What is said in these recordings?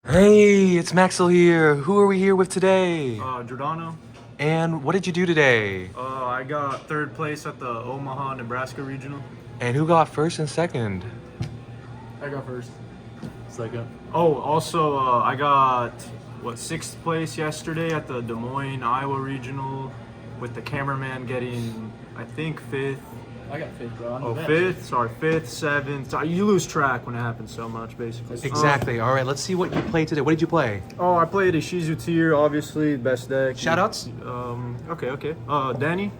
Hey, it's Maxwell here. Who are we here with today? Jordano. And what did you do today? I got third place at the Omaha, Nebraska regional. And who got first and second? I got first. Second. Oh, also I got sixth place yesterday at the Des Moines, Iowa regional, with the cameraman getting I think fifth. I got fifth, bro. Oh, fifth. Sorry, fifth, seventh. You lose track when it happens so much, basically. Exactly. All right, let's see what you played today. What did you play? Oh, I played Ishizu tier, obviously best deck. Shoutouts? Okay. Danny,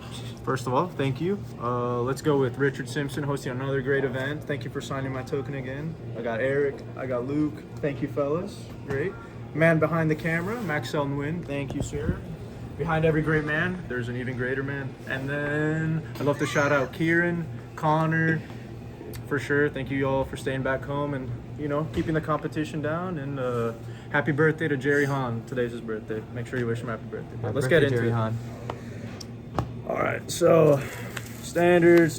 first of all, thank you. Let's go with Richard Simpson hosting another great event. Thank you for signing my token again. I got Eric. I got Luke. Thank you, fellas. Great. Man behind the camera, Maxwell Nguyen. Thank you, sir. Behind every great man, there's an even greater man. And then I'd love to shout out Kieran, Connor, for sure. Thank you all for staying back home and, keeping the competition down. And happy birthday to Jerry Hahn. Today's his birthday. Make sure you wish him happy birthday. But let's get into Jerry it. Hahn. All right, so standard.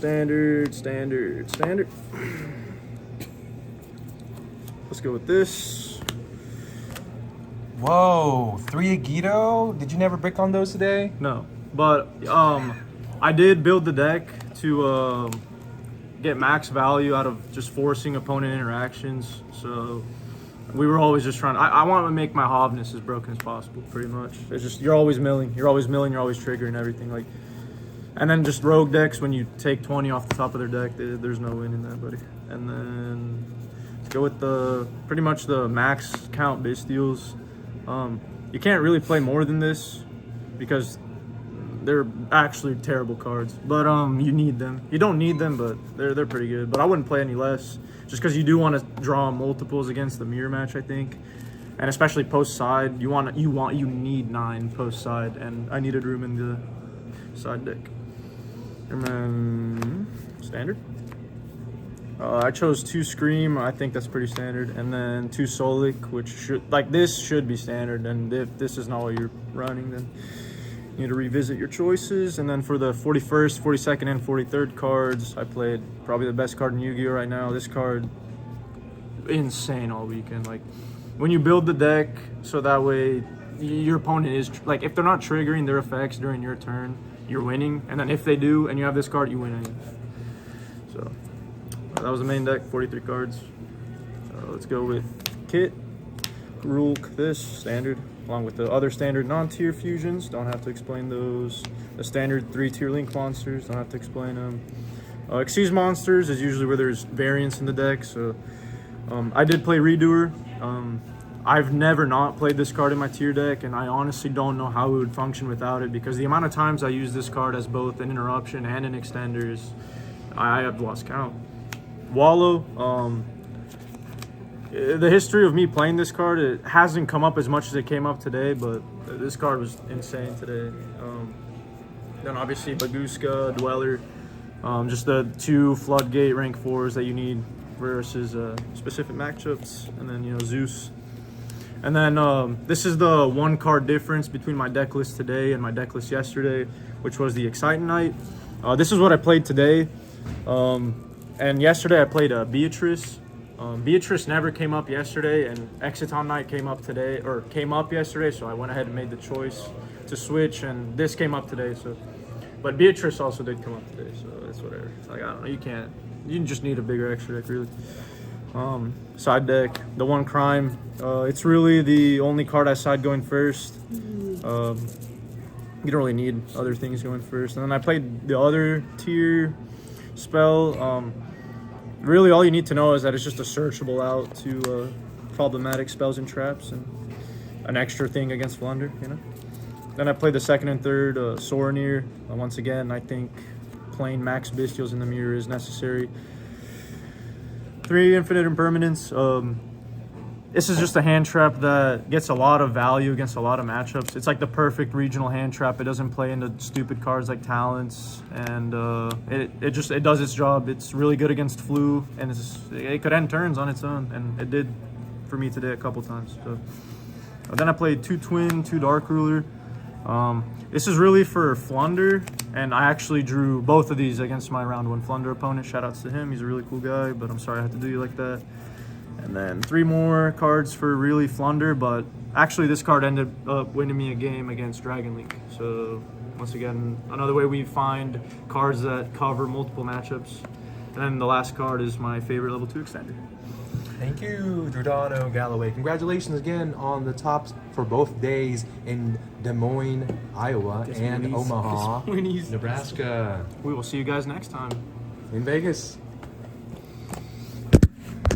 Let's go with this. Whoa, 3 Yugioh? Did you never brick on those today? No, but I did build the deck to get max value out of just forcing opponent interactions. So we were always just trying. I want to make my Hovness as broken as possible, pretty much. It's just you're always milling, you're always triggering everything. And then just rogue decks, when you take 20 off the top of their deck, there's no win in that, buddy. And then let's go with pretty much the max count Bystials. You can't really play more than this because they're actually terrible cards. But you need them. You don't need them, but they're pretty good. But I wouldn't play any less, just because you do want to draw multiples against the mirror match, I think. And especially post side, you need 9 post side, and I needed room in the side deck. And then standard. I chose 2 Scream. I think that's pretty standard. And then 2 Solic, which this should be standard. And if this is not what you're running, then you need to revisit your choices. And then for the 41st, 42nd, and 43rd cards, I played probably the best card in Yu-Gi-Oh right now. This card, insane all weekend. When you build the deck, so that way your opponent is, if they're not triggering their effects during your turn, you're winning. And then if they do, and you have this card, you win anyway. So that was the main deck, 43 cards. Let's go with Kit, Rulk, this standard, along with the other standard non-tier fusions. Don't have to explain those. The standard 3-tier link monsters, don't have to explain them. Excuse monsters is usually where there's variance in the deck. So I did play Redoer. I've never not played this card in my tier deck, and I honestly don't know how it would function without it, because the amount of times I use this card as both an interruption and an extender I have lost count. Wallow, the history of me playing this card, it hasn't come up as much as it came up today, but this card was insane today. Then obviously Baguska, Dweller, just the 2 Floodgate rank 4s that you need versus specific matchups, and then Zeus. And then this is the 1 card difference between my deck list today and my deck list yesterday, which was the Exciting Knight. This is what I played today. And yesterday I played Beatrice. Beatrice never came up yesterday, and Exiton Knight came up yesterday, so I went ahead and made the choice to switch, and this came up today. But Beatrice also did come up today, so it's whatever. I don't know, you just need a bigger extra deck, really. Side deck, the 1 Crime. It's really the only card I side going first. You don't really need other things going first. And then I played the other tier spell. Really all you need to know is that it's just a searchable out to problematic spells and traps, and an extra thing against Flunder, Then I played the 2nd and 3rd Soranir. Once again, I think playing max Bystials in the mirror is necessary. 3 Infinite Impermanence. This is just a hand trap that gets a lot of value against a lot of matchups. It's like the perfect regional hand trap. It doesn't play into stupid cards like Talents, and it does its job. It's really good against Flu, and it could end turns on its own, and it did for me today a couple times. So then I played 2 Twin, 2 Dark Ruler. This is really for Flunder, and I actually drew both of these against my round 1 Flunder opponent. Shoutouts to him. He's a really cool guy, but I'm sorry I had to do you like that. And And then 3 more cards for really Flunder, but actually this card ended up winning me a game against Dragon League. So once again, another way we find cards that cover multiple matchups. And then the last card is my favorite level 2 extender. Thank you, Jordano, Galloway. Congratulations again on the tops for both days in Des Moines, Iowa, and Omaha, Nebraska. We will see you guys next time. In Vegas.